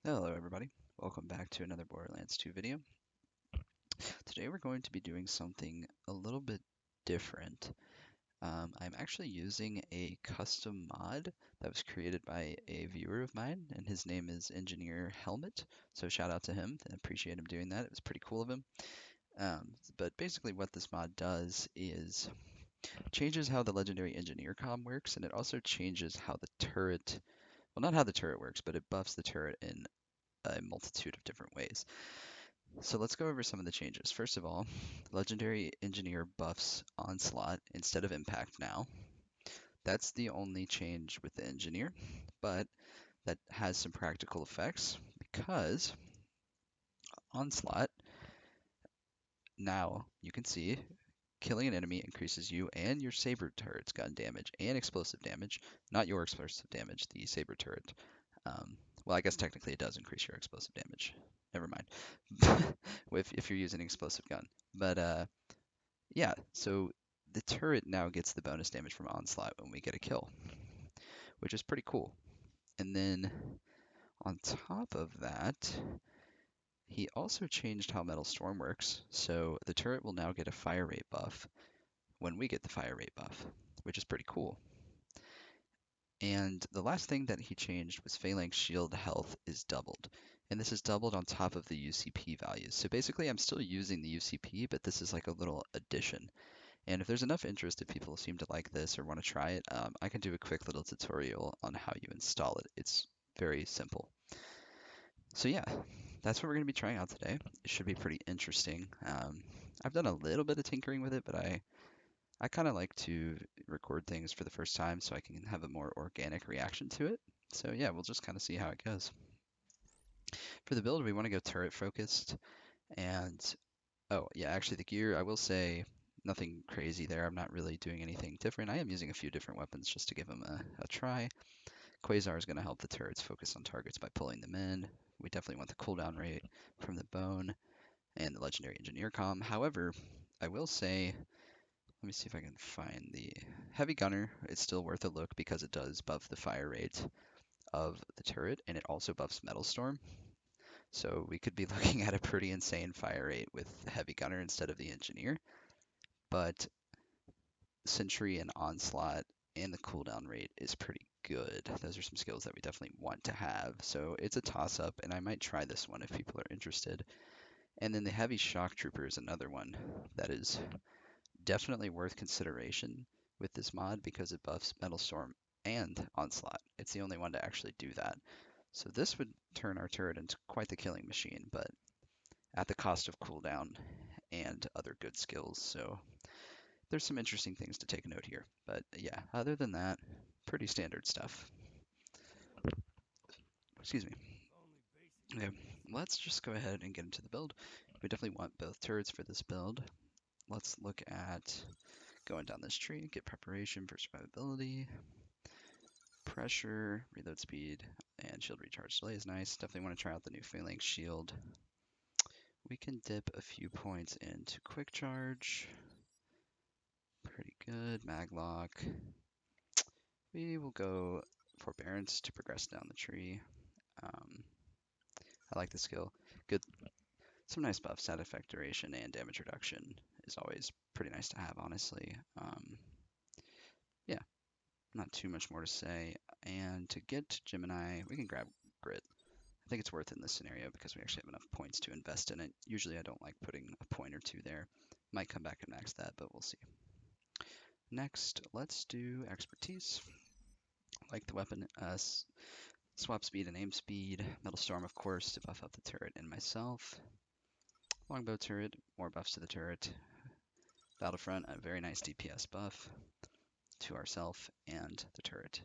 Hello everybody, welcome back to another Borderlands 2 video. Today we're going to be doing something a little bit different. I'm actually using a custom mod that was created by a viewer of mine, and his name is Engineer Helmet, so shout out to him, I appreciate him doing that, it was pretty cool of him. But basically what this mod does is changes how the Legendary Engineer comm works, and it also changes how the turret, well not how the turret works, but it buffs the turret in a multitude of different ways. So let's go over some of the changes. First of all, Legendary Engineer buffs Onslaught instead of Impact now. That's the only change with the Engineer, but that has some practical effects because Onslaught, now you can see, killing an enemy increases you and your Saber turret's gun damage and explosive damage. Not your explosive damage, the Saber turret. Well, I guess technically it does increase your explosive damage. Never mind. if you're using an explosive gun. But yeah, so the turret now gets the bonus damage from Onslaught when we get a kill, which is pretty cool. And then on top of that, he also changed how Metal Storm works. So the turret will now get a fire rate buff when we get the fire rate buff, which is pretty cool. And the last thing that he changed was Phalanx shield health is doubled. And this is doubled on top of the UCP values. So basically I'm still using the UCP, but this is like a little addition. And if there's enough interest, if people seem to like this or want to try it, I can do a quick little tutorial on how you install it. It's very simple. So yeah, that's what we're going to be trying out today. It should be pretty interesting. I've done a little bit of tinkering with it, but I kind of like to record things for the first time so I can have a more organic reaction to it. So yeah, we'll just kind of see how it goes. For the build, we want to go turret focused. And oh yeah, actually the gear, I will say nothing crazy there. I'm not really doing anything different. I am using a few different weapons just to give them a try. Quasar is going to help the turrets focus on targets by pulling them in. We definitely want the cooldown rate from the bone and the legendary engineer comm. However, I will say, let me see if I can find the heavy gunner. It's still worth a look because it does buff the fire rate of the turret and it also buffs metal storm. So we could be looking at a pretty insane fire rate with the heavy gunner instead of the engineer. But Sentry and Onslaught and the cooldown rate is pretty good. Those are some skills that we definitely want to have. So it's a toss up, and I might try this one if people are interested. And then the Heavy Shock Trooper is another one that is definitely worth consideration with this mod because it buffs Metal Storm and Onslaught. It's the only one to actually do that. So this would turn our turret into quite the killing machine, but at the cost of cooldown and other good skills. So there's some interesting things to take note here. But yeah, other than that, pretty standard stuff. Excuse me. Okay, let's just go ahead and get into the build. We definitely want both turrets for this build. Let's look at going down this tree, get preparation for survivability, pressure, reload speed, and shield recharge delay is nice. Definitely want to try out the new Phalanx shield. We can dip a few points into quick charge. Pretty good. Maglock. We will go forbearance to progress down the tree. Um, I like the skill. Good, some nice buffs, side effect duration, and damage reduction is always pretty nice to have, honestly. Yeah, not too much more to say. And to get to Gemini, we can grab Grit. I think it's worth it in this scenario because we actually have enough points to invest in it. Usually I don't like putting a point or two there. Might come back and max that, but we'll see. Next, let's do Expertise. Like the weapon, swap speed and aim speed. Metal Storm, of course, to buff up the turret and myself. Longbow turret, more buffs to the turret. Battlefront, a very nice DPS buff to ourself and the turret.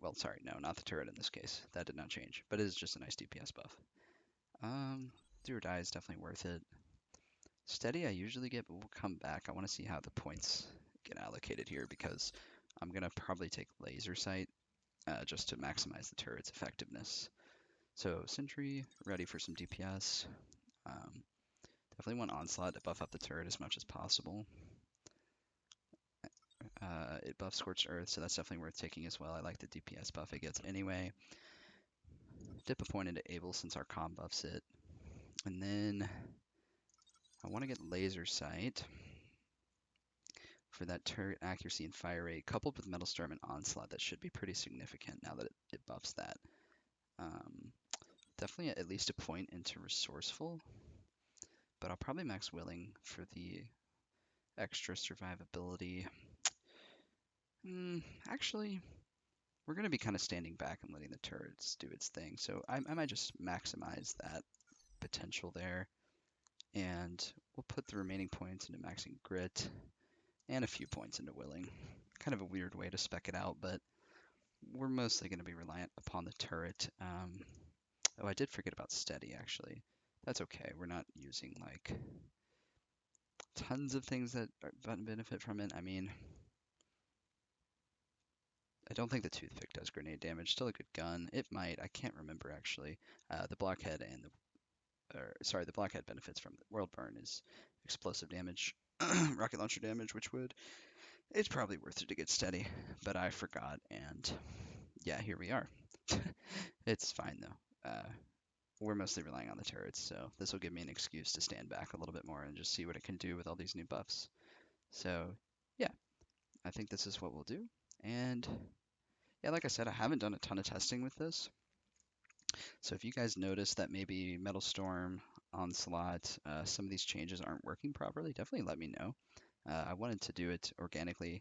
Well, sorry, no, not the turret in this case. That did not change, but it is just a nice DPS buff. Do or die is definitely worth it. Steady I usually get, but we'll come back. I want to see how the points get allocated here because I'm going to probably take laser sight just to maximize the turret's effectiveness. So Sentry, ready for some DPS. Definitely want Onslaught to buff up the turret as much as possible. It buffs Scorched Earth, so that's definitely worth taking as well. I like the DPS buff it gets anyway. dip a point into Able since our comm buffs it. And then I want to get Laser Sight for that turret accuracy and fire rate, coupled with Metal Storm and Onslaught. That should be pretty significant now that it buffs that. Definitely at least a point into Resourceful, but I'll probably max Willing for the extra survivability. Actually, we're going to be kind of standing back and letting the turrets do its thing, so I might just maximize that potential there, and we'll put the remaining points into maxing Grit and a few points into Willing. Kind of a weird way to spec it out, but we're mostly going to be reliant upon the turret. Oh, I did forget about Steady, actually. That's okay. We're not using, like, tons of things that benefit from it. I mean, I don't think the Toothpick does grenade damage. Still a good gun. It might. I can't remember, actually. The Blockhead and the Blockhead benefits from the World Burn is explosive damage, rocket launcher damage, it's probably worth it to get Steady, but I forgot, and yeah, here we are. It's fine, though. We're mostly relying on the turrets, so this will give me an excuse to stand back a little bit more and just see what it can do with all these new buffs. So, yeah, I think this is what we'll do. And, yeah, like I said, I haven't done a ton of testing with this. So if you guys notice that maybe Metal Storm, Onslaught, some of these changes aren't working properly, definitely let me know. I wanted to do it organically,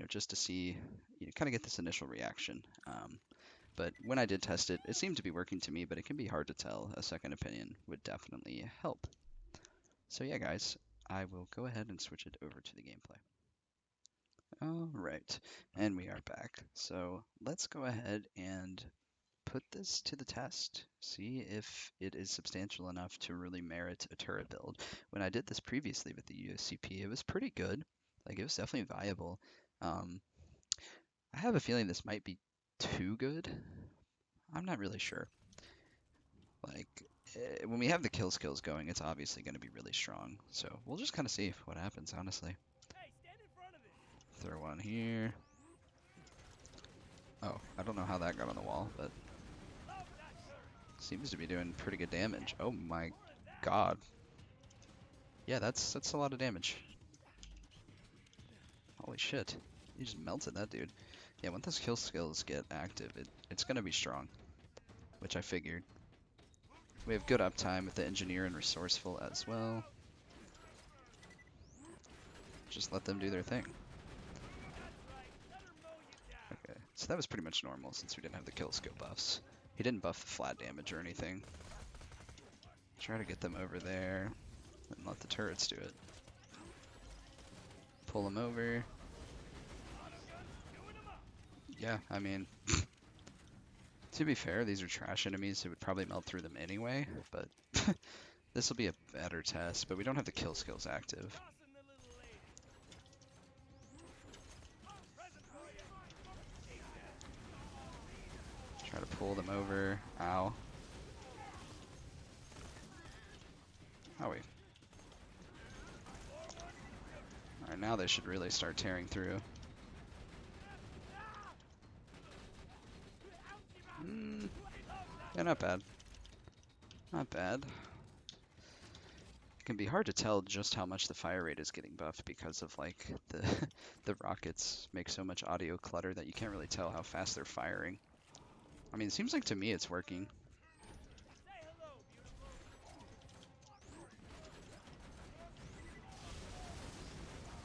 just to see, kind of get this initial reaction. But when I did test it, it seemed to be working to me, but it can be hard to tell. A second opinion would definitely help. So yeah, guys, I will go ahead and switch it over to the gameplay. All right, and we are back. So let's go ahead and put this to the test, see if it is substantial enough to really merit a turret build. When I did this previously with the UCP, it was pretty good. Like, it was definitely viable. I have a feeling this might be too good. I'm not really sure. Like, when we have the kill skills going, it's obviously going to be really strong. So we'll just kind of see what happens, honestly. Throw one here. Oh, I don't know how that got on the wall, but seems to be doing pretty good damage. Oh my god. Yeah, that's a lot of damage. Holy shit. You just melted that dude. Yeah, when those kill skills get active, it's going to be strong, which I figured. We have good uptime with the engineer and resourceful as well. Just let them do their thing. Okay, so that was pretty much normal since we didn't have the kill skill buffs. He didn't buff the flat damage or anything. Try to get them over there and let the turrets do it. Pull them over. Yeah, I mean, to be fair, these are trash enemies, so it would probably melt through them anyway, but this will be a better test, but we don't have the kill skills active. Try to pull them over. Ow. Oh, wait. Alright, now they should really start tearing through. Yeah, not bad. Not bad. It can be hard to tell just how much the fire rate is getting buffed because of, like, the rockets make so much audio clutter that you can't really tell how fast they're firing. I mean, it seems like to me it's working.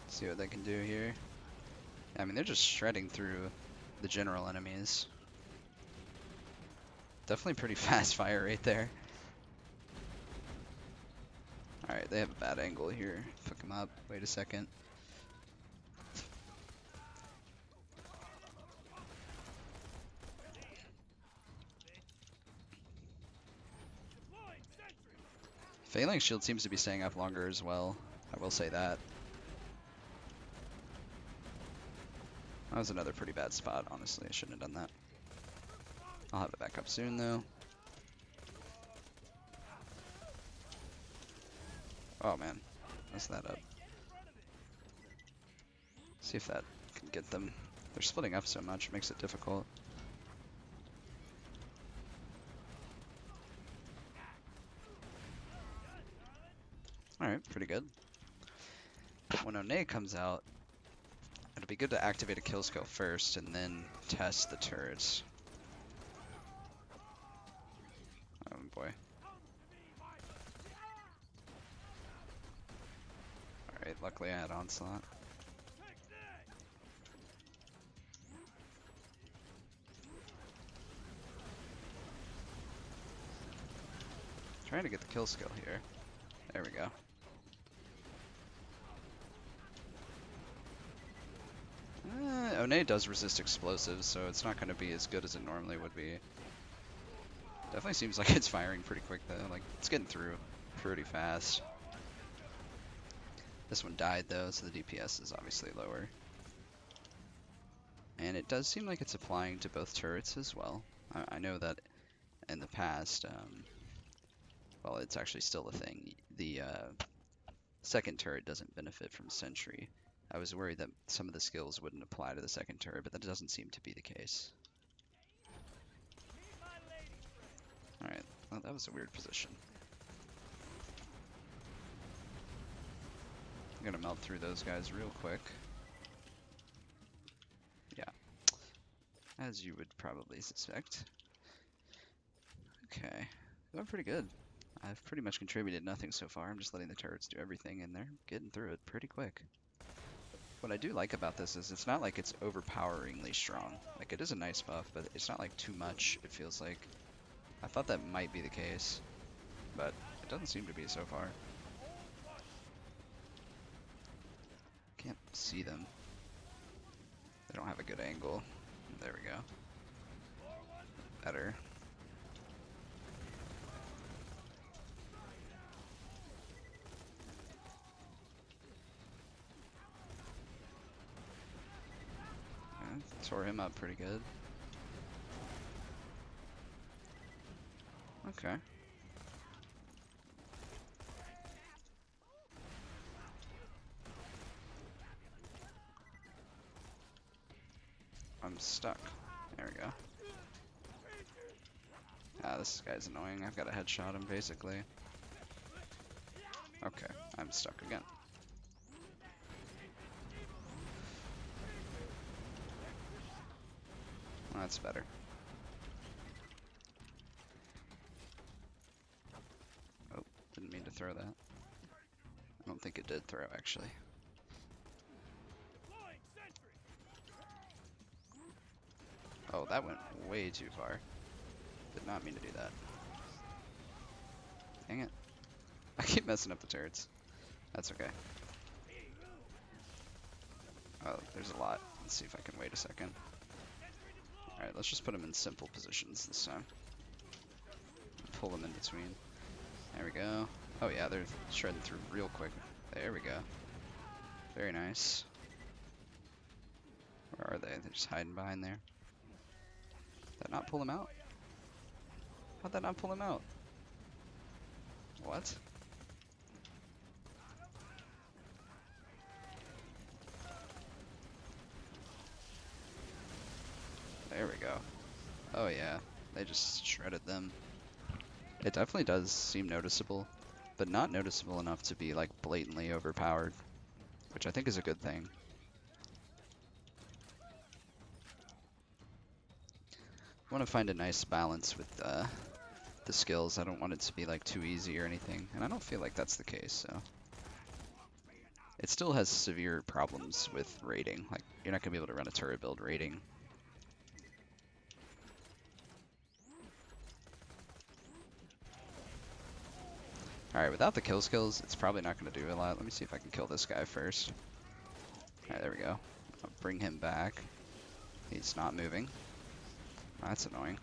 See what they can do here. I mean, they're just shredding through the general enemies. Definitely pretty fast fire rate there. Alright, they have a bad angle here. Fuck them up. Wait a second. Phalanx shield seems to be staying up longer as well. I will say that. That was another pretty bad spot, honestly. I shouldn't have done that. I'll have it back up soon, though. Oh, man. Mess that up. See if that can get them. They're splitting up so much, it makes it difficult. Alright, pretty good. When One comes out, it'll be good to activate a kill skill first and then test the turrets. Oh boy. Alright, luckily I had Onslaught. Trying to get the kill skill here. There we go. One does resist explosives, so it's not going to be as good as it normally would be. Definitely seems like it's firing pretty quick though, like it's getting through pretty fast. This one died though, so the DPS is obviously lower. And it does seem like it's applying to both turrets as well. I know that in the past, well, it's actually still a thing. The second turret doesn't benefit from Sentry. I was worried that some of the skills wouldn't apply to the second turret, but that doesn't seem to be the case. Alright, well, that was a weird position. I'm gonna melt through those guys real quick. Yeah, as you would probably suspect. Okay, going pretty good. I've pretty much contributed nothing so far. I'm just letting the turrets do everything, and they're getting through it pretty quick. What I do like about this is it's not like it's overpoweringly strong. Like, it is a nice buff, but it's not like too much, it feels like. I thought that might be the case, but it doesn't seem to be so far. Can't see them. They don't have a good angle. There we go. Better. Tore him up pretty good. Okay. I'm stuck. There we go. Ah, this guy's annoying. I've got to headshot him, basically. Okay, I'm stuck again. Well, that's better. Oh, didn't mean to throw that. I don't think it did throw, actually. Oh, that went way too far. Did not mean to do that. Dang it. I keep messing up the turrets. That's okay. Oh, there's a lot. Let's see if I can wait a second. Alright, let's just put them in simple positions this time. Pull them in between. There we go. Oh yeah, they're shredding through real quick. There we go. Very nice. Where are they? They're just hiding behind there. Did that not pull them out? How'd that not pull him out? What? There we go. Oh yeah, they just shredded them. It definitely does seem noticeable, but not noticeable enough to be like blatantly overpowered, which I think is a good thing. I want to find a nice balance with the skills. I don't want it to be like too easy or anything, and I don't feel like that's the case, so. It still has severe problems with raiding. Like, you're not going to be able to run a turret build raiding. Alright, without the kill skills, it's probably not going to do a lot. Let me see if I can kill this guy first. Alright, there we go. I'll bring him back. He's not moving. Oh, that's annoying.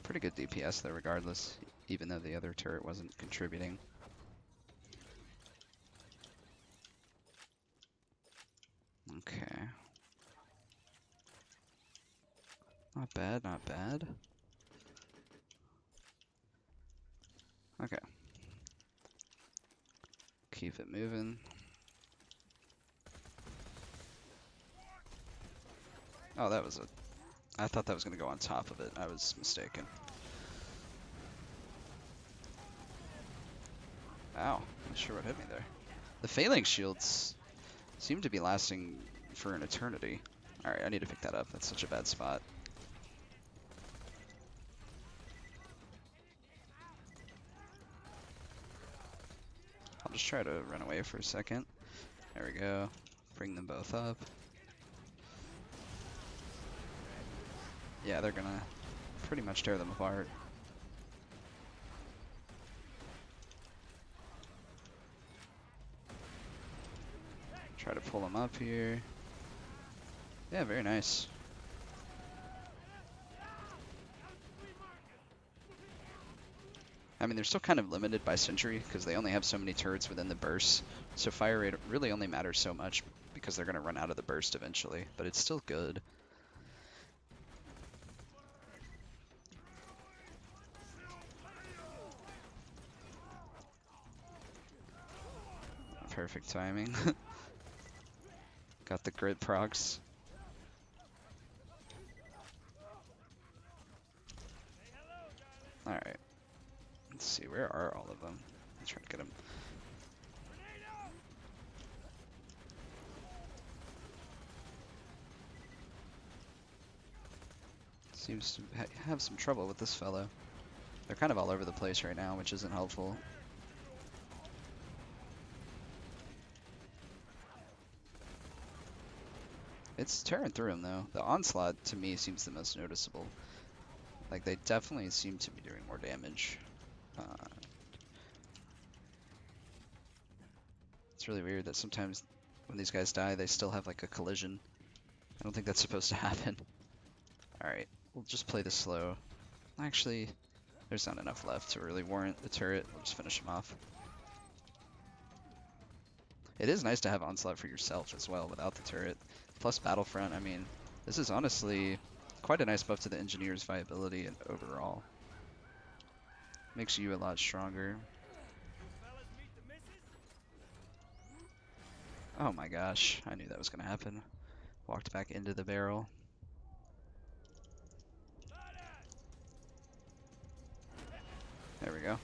Pretty good DPS though, regardless, even though the other turret wasn't contributing. Okay. Not bad, not bad. Okay. Keep it moving. Oh, that was I thought that was going to go on top of it. I was mistaken. Ow, not sure what hit me there. The phalanx shields seem to be lasting for an eternity. Alright, I need to pick that up. That's such a bad spot. I'll just try to run away for a second. There we go. Bring them both up. Yeah, they're gonna pretty much tear them apart. Try to pull them up here. Yeah, very nice. I mean, they're still kind of limited by Sentry because they only have so many turrets within the burst. So fire rate really only matters so much because they're going to run out of the burst eventually, but it's still good. Perfect timing. Got the grid procs. Alright. Let's see, where are all of them? Let's try to get them. Seems to have some trouble with this fellow. They're kind of all over the place right now, which isn't helpful. It's tearing through him though. The onslaught to me seems the most noticeable. Like they definitely seem to be doing more damage. It's really weird that sometimes when these guys die, they still have like a collision. I don't think that's supposed to happen. Alright, we'll just play this slow. Actually, there's not enough left to really warrant the turret. We'll just finish him off. It is nice to have onslaught for yourself as well without the turret. Plus Battlefront, I mean, this is honestly quite a nice buff to the engineer's viability and overall. Makes you a lot stronger. Oh my gosh, I knew that was going to happen. Walked back into the barrel. There we go.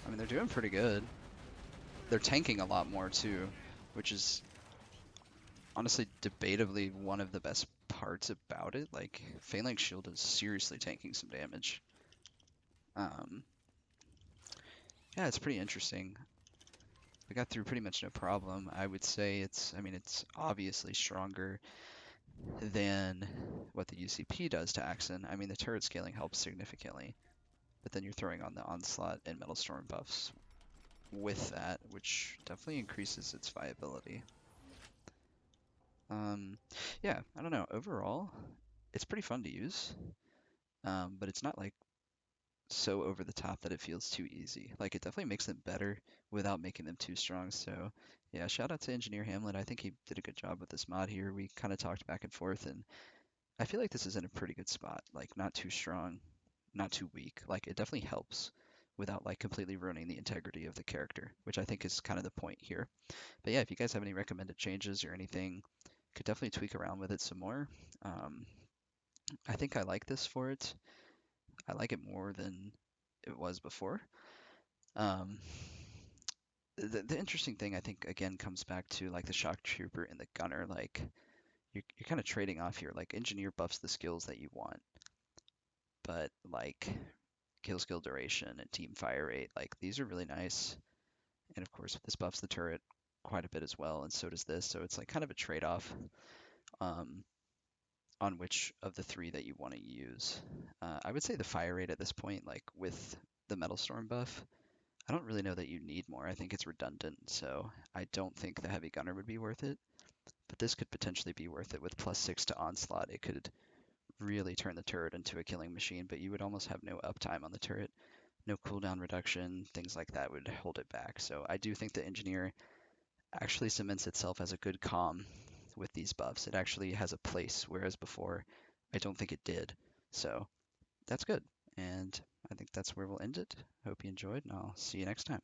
I mean, they're doing pretty good. They're tanking a lot more too, which is honestly debatably one of the best parts about it. Like, Phalanx Shield is seriously tanking some damage. Yeah, it's pretty interesting. We got through pretty much no problem. I would say I mean, it's obviously stronger than what the UCP does to Axton. I mean, the turret scaling helps significantly, but then you're throwing on the Onslaught and Metal Storm buffs with that, which definitely increases its viability. Yeah, I don't know. Overall, it's pretty fun to use, but it's not like so over the top that it feels too easy. Like it definitely makes them better without making them too strong. So yeah, shout out to Engineer Hamlet. I think he did a good job with this mod here. We kind of talked back and forth, and I feel like this is in a pretty good spot. Like not too strong, not too weak. Like it definitely helps without like completely ruining the integrity of the character, which I think is kind of the point here. But yeah, if you guys have any recommended changes or anything, could definitely tweak around with it some more. I think I like this for it. I like it more than it was before. Um, the interesting thing I think again comes back to like the shock trooper and the gunner. Like you're kind of trading off here. Like engineer buffs the skills that you want, but like kill skill duration and team fire rate, like these are really nice. And of course, this buffs the turret quite a bit as well, and so does this. So it's like kind of a trade-off um, on which of the three that you want to use. I would say the fire rate at this point, like with the Metal Storm buff, I don't really know that you need more. I think it's redundant, so I don't think the heavy gunner would be worth it. But this could potentially be worth it with +6 to onslaught. It could really turn the turret into a killing machine, but you would almost have no uptime on the turret. No cooldown reduction, things like that would hold it back. So I do think the engineer actually cements itself as a good comm with these buffs. It actually has a place, whereas before I don't think it did. So that's good. And I think that's where we'll end it. Hope you enjoyed, and I'll see you next time.